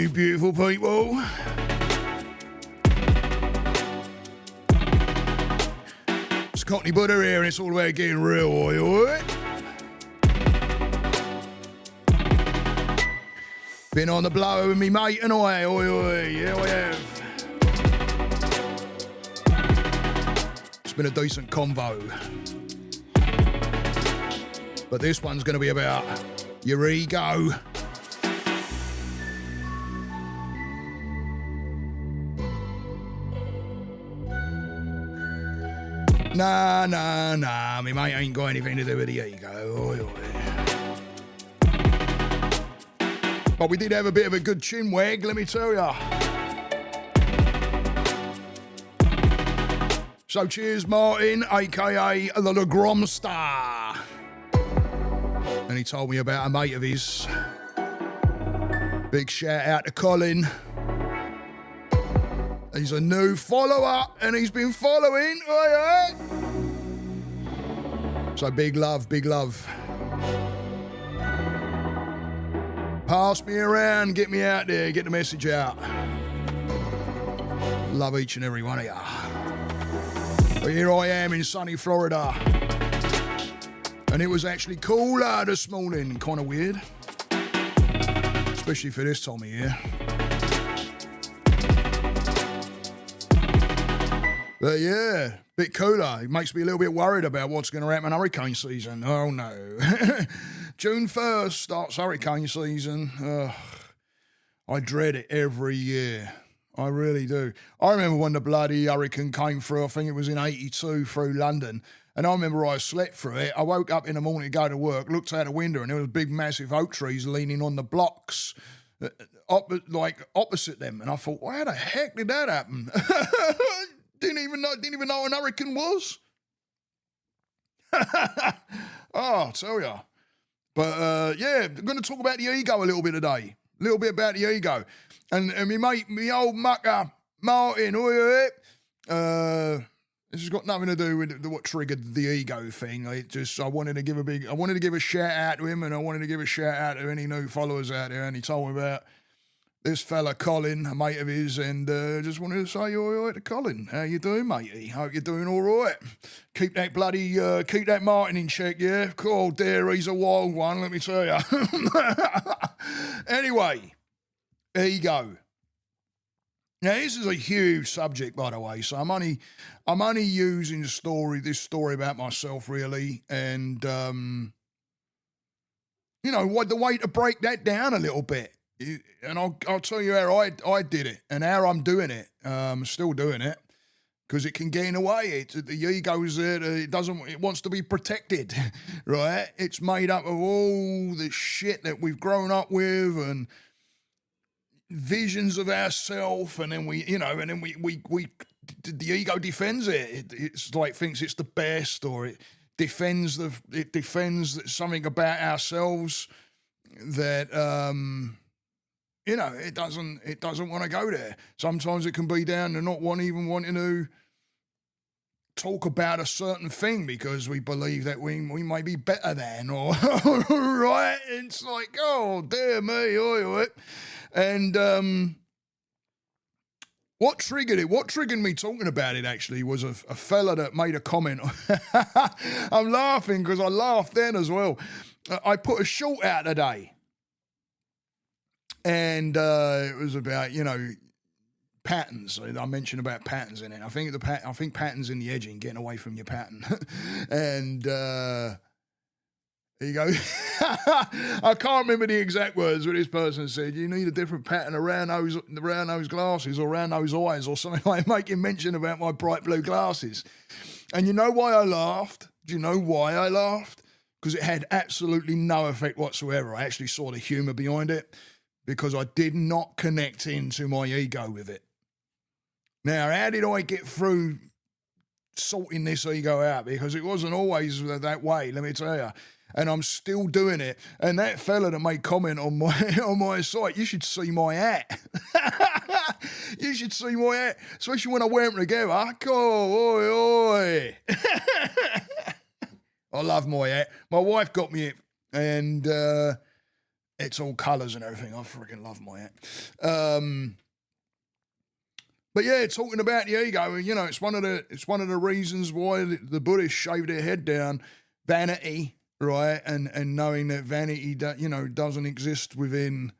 you beautiful people. It's Cockney Buddha here, and it's all about getting real, oi. Been on the blower with me mate and oi, yeah I have. It's been a decent convo. But this one's going to be about your ego. Nah, me mate ain't got anything to do with the ego. But we did have a bit of a good chin wag, let me tell ya. So cheers, Martin, aka the Legrom Star. And he told me about a mate of his. Big shout out to Colin. He's a new follower and he's been following. So big love, big love. Pass me around, get me out there, get the message out. Love each and every one of you. But here I am in sunny Florida. And it was actually cooler this morning, kind of weird. Especially for this time of year. But yeah, bit cooler. It makes me a little bit worried about what's going to happen in hurricane season. Oh no. June 1st starts hurricane season. I dread it every year. I really do. I remember when the bloody hurricane came through, I think it was in 82 through London. And I remember I slept through it. I woke up in the morning to go to work, looked out the window, and there was big, massive oak trees leaning on the blocks, opposite them. And I thought, well, how the heck did that happen? Didn't even know what an hurricane was. I'll tell ya. But yeah, I'm going to talk about the ego a little bit today. A little bit about the ego. And me mate, me old mucker, Martin, this has got nothing to do with what triggered the ego thing. I wanted to give a shout out to him, and I wanted to give a shout out to any new followers out there. And he told me about this fella Colin, a mate of his, and just wanted to say oi to Colin. How you doing, matey? Hope you're doing all right. Keep that Martin in check, yeah? Oh dear, he's a wild one, let me tell you. Anyway, ego. Now this is a huge subject, by the way. So I'm only using this story about myself, really, and the way to break that down a little bit. And I'll tell you how I did it and how I'm doing it. Still doing it because it can get in the way. The ego's there. It wants to be protected, right? It's made up of all the shit that we've grown up with and visions of ourselves, and then the ego defends it. It's like thinks it's the best, or it defends something about ourselves that it doesn't want to go there. Sometimes it can be down to not even wanting to talk about a certain thing because we believe that we may be better than, or right? It's like, oh dear me, oi. And what triggered it? What triggered me talking about it actually was a fella that made a comment. I'm laughing because I laughed then as well. I put a short out today. And it was about, patterns. I mentioned about patterns in it. I think patterns in the edging, getting away from your pattern. And here you go. I can't remember the exact words, but this person said, you need a different pattern around those glasses or around those eyes or something like making mention about my bright blue glasses. And you know why I laughed? Do you know why I laughed? Because it had absolutely no effect whatsoever. I actually saw the humour behind it. Because I did not connect into my ego with it. Now, how did I get through sorting this ego out? Because it wasn't always that way, let me tell you. And I'm still doing it. And that fella that made comment on my site, you should see my hat. You should see my hat, especially when I wear them together. Oh, oi. I love my hat. My wife got me it, and it's all colours and everything. I freaking love my hat. But yeah, talking about the ego, you know, it's one of the reasons why the Buddhists shave their head down, vanity, right, and knowing that vanity, doesn't exist within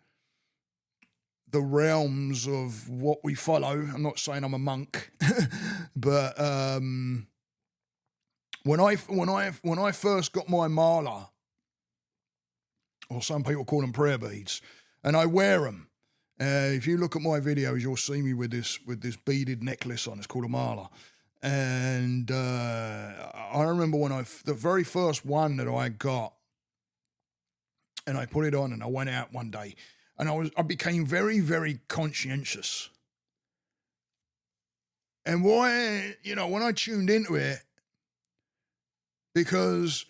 the realms of what we follow. I'm not saying I'm a monk, but when I first got my mala, or some people call them prayer beads, and I wear them. If you look at my videos, you'll see me with this beaded necklace on. It's called a mala. And I remember when the very first one that I got, and I put it on, and I went out one day, and I became very, very conscientious. And why, when I tuned into it, because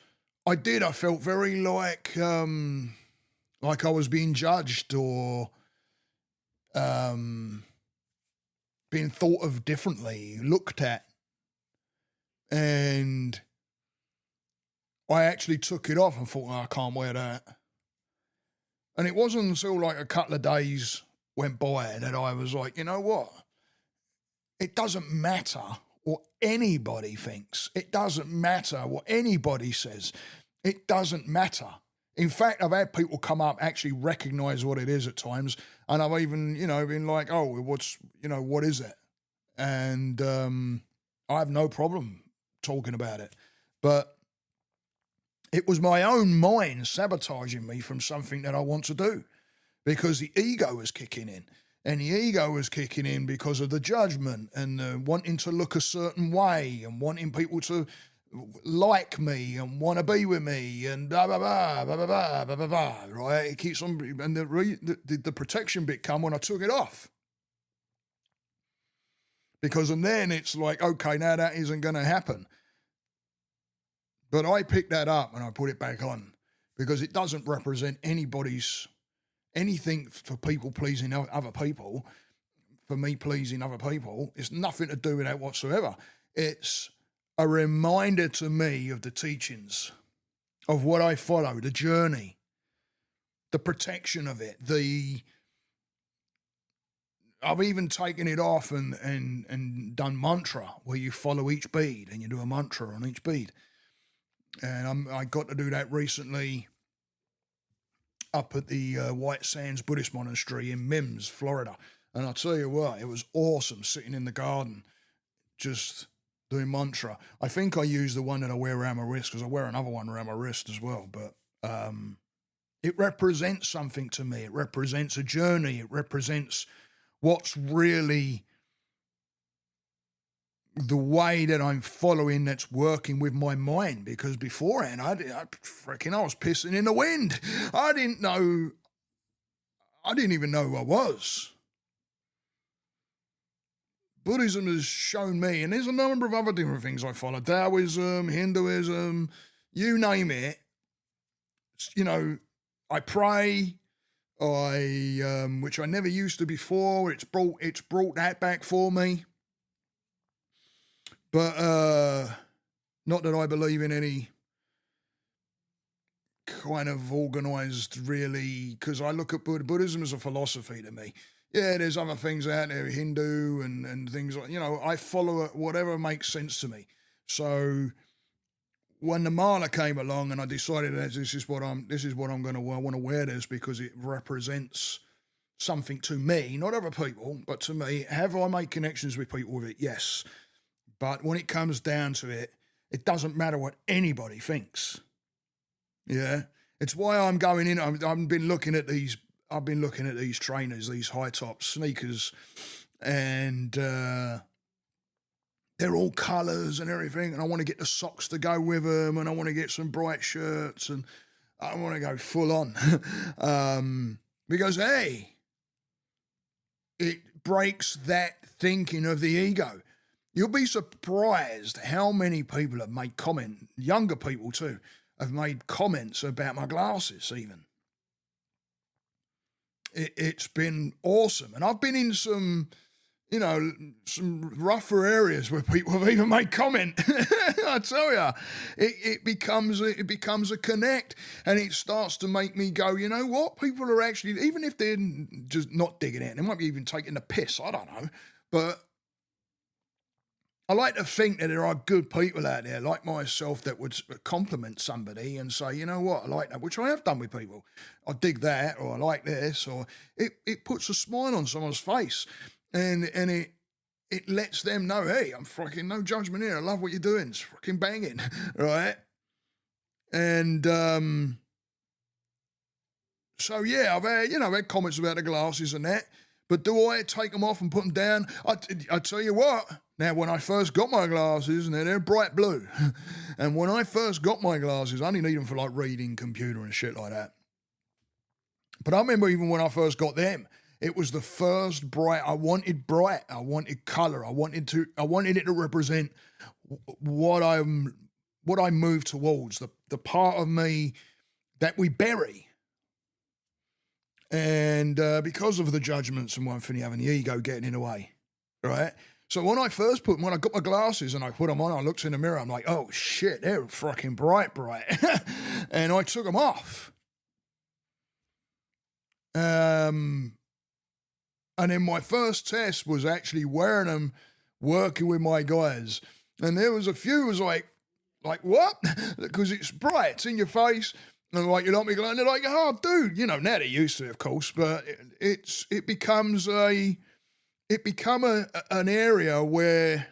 I felt very like I was being judged or being thought of differently, looked at. And I actually took it off and thought, I can't wear that. And it wasn't until like a couple of days went by that I was like, you know what? It doesn't matter what anybody thinks. It doesn't matter what anybody says. It doesn't matter. In fact, I've had people come up, actually recognise what it is at times, and I've even, been like, oh, what is it? And I have no problem talking about it. But it was my own mind sabotaging me from something that I want to do, because the ego was kicking in. And the ego was kicking in because of the judgment and wanting to look a certain way and wanting people to like me and want to be with me and blah, blah, blah, blah, blah, blah, blah, blah, blah, right? It keeps on, and the protection bit come when I took it off. Because and then it's like, okay, now that isn't going to happen. But I picked that up and I put it back on because it doesn't represent anything for people pleasing other people, for me pleasing other people. It's nothing to do with that whatsoever. It's a reminder to me of the teachings, of what I follow, the journey, the protection of it. I've even taken it off and done mantra, where you follow each bead and you do a mantra on each bead. And I got to do that recently up at the White Sands Buddhist Monastery in Mims, Florida. And I'll tell you what, it was awesome sitting in the garden, just doing mantra. I think I use the one that I wear around my wrist, because I wear another one around my wrist as well. But it represents something to me. It represents a journey. It represents what's really the way that I'm following, that's working with my mind. Because beforehand, I was pissing in the wind. I didn't even know who I was. Buddhism has shown me, and there's a number of other different things I follow, Taoism, Hinduism, you name it. I pray, which I never used to before. It's brought that back for me. But not that I believe in any kind of organised, really, because I look at Buddhism as a philosophy to me. Yeah, there's other things out there, Hindu and things like, I follow whatever makes sense to me. So when the mala came along and I decided that this is what I'm going to, I want to wear this because it represents something to me, not other people, but to me. Have I made connections with people with it? Yes. But when it comes down to it, it doesn't matter what anybody thinks. Yeah. It's why I'm going in. I've been looking at these trainers, these high top sneakers, and they're all colours and everything. And I want to get the socks to go with them, and I want to get some bright shirts, and I want to go full on. Because, hey, it breaks that thinking of the ego. You'll be surprised how many people have made younger people too, have made comments about my glasses even. It's been awesome. And I've been in some you know, some rougher areas where people have even made comment. I tell you, it becomes a connect, and it starts to make me go, you know what? People are actually, even if they're just not digging it, they might be even taking the piss. I don't know, but I like to think that there are good people out there like myself that would compliment somebody and say, you know what, I like that, which I have done with people. I dig that, or I like this, or it puts a smile on someone's face, and it lets them know, hey, I'm fucking no judgment here. I love what you're doing. It's fucking banging, right? And so yeah, I've had comments about the glasses and that. But do I take them off and put them down? I tell you what, now when I first got my glasses, and they're bright blue, and when I first got my glasses, I only need them for like reading, computer and shit like that. But I remember even when I first got them, it was the first bright. I wanted colour. I wanted it to represent what I move towards, the part of me that we bury. And because of the judgments and one thing, having the ego getting in the way, right? So when I got my glasses and I put them on, I looked in the mirror, I'm like, oh shit, they're fucking bright. And I took them off. And then my first test was actually wearing them, working with my guys. And there was a few who was like what? Because it's bright, it's in your face. And like, you like me glowing? They're like, oh, dude, you know, now they're used to it, of course, but it becomes an area where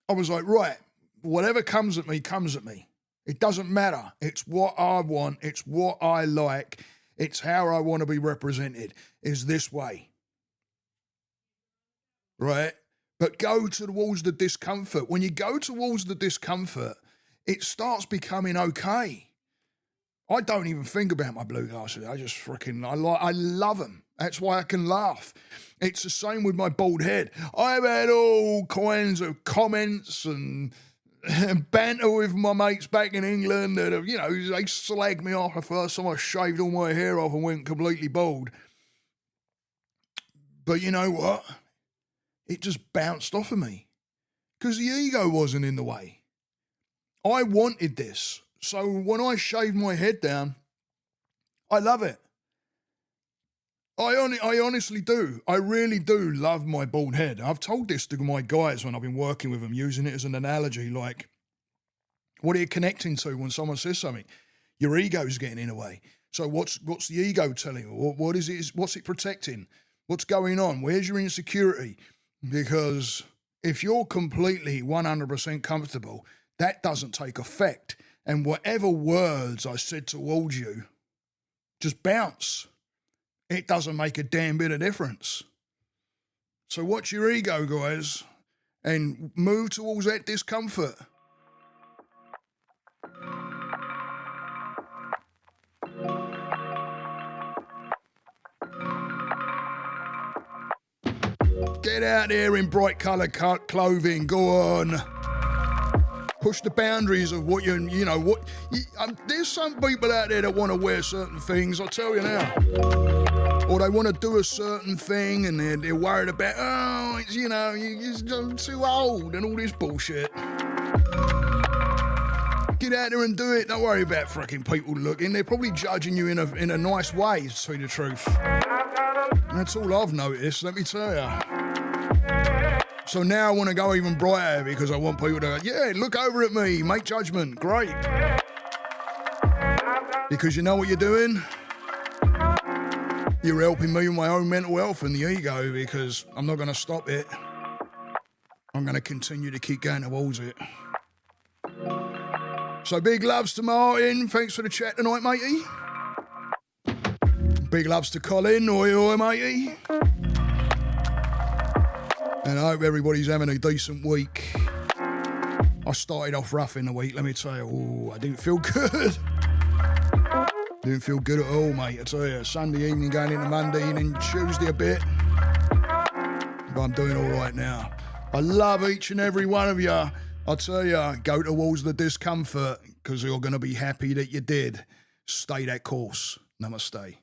I was like, right, whatever comes at me, comes at me. It doesn't matter. It's what I want. It's what I like. It's how I want to be represented, is this way. Right? But go towards the discomfort. When you go towards the discomfort, it starts becoming okay. I don't even think about my blue glasses. I just I love them. That's why I can laugh. It's the same with my bald head. I've had all kinds of comments and banter with my mates back in England that have, you know, they slagged me off the first time I shaved all my hair off and went completely bald. But you know what? It just bounced off of me because the ego wasn't in the way. I wanted this. So when I shave my head down, I love it. I honestly do. I really do love my bald head. I've told this to my guys when I've been working with them, using it as an analogy, like, what are you connecting to when someone says something? Your ego's getting in the way. So what's the ego telling you? What is it? What's it protecting? What's going on? Where's your insecurity? Because if you're completely 100% comfortable, that doesn't take effect. And whatever words I said towards you, just bounce. It doesn't make a damn bit of difference. So watch your ego, guys, and move towards that discomfort. Get out there in bright coloured clothing. Go on. Push the boundaries of what there's some people out there that want to wear certain things, I'll tell you now. Or they want to do a certain thing and they're worried about, oh, it's, you know, you're too old and all this bullshit. Get out there and do it. Don't worry about fucking people looking. They're probably judging you in a nice way, to tell you the truth. And that's all I've noticed, let me tell you. So now I want to go even brighter because I want people to, yeah, look over at me, make judgment, great. Because you know what you're doing? You're helping me with my own mental health and the ego, because I'm not going to stop it. I'm going to continue to keep going towards it. So big loves to Martin. Thanks for the chat tonight, matey. Big loves to Colin. Oi, oi, matey. And I hope everybody's having a decent week. I started off rough in the week, let me tell you. I didn't feel good. Didn't feel good at all, mate. I tell you, Sunday evening going into Monday and then Tuesday a bit. But I'm doing all right now. I love each and every one of you. I tell you, go towards the discomfort because you're going to be happy that you did. Stay that course. Namaste.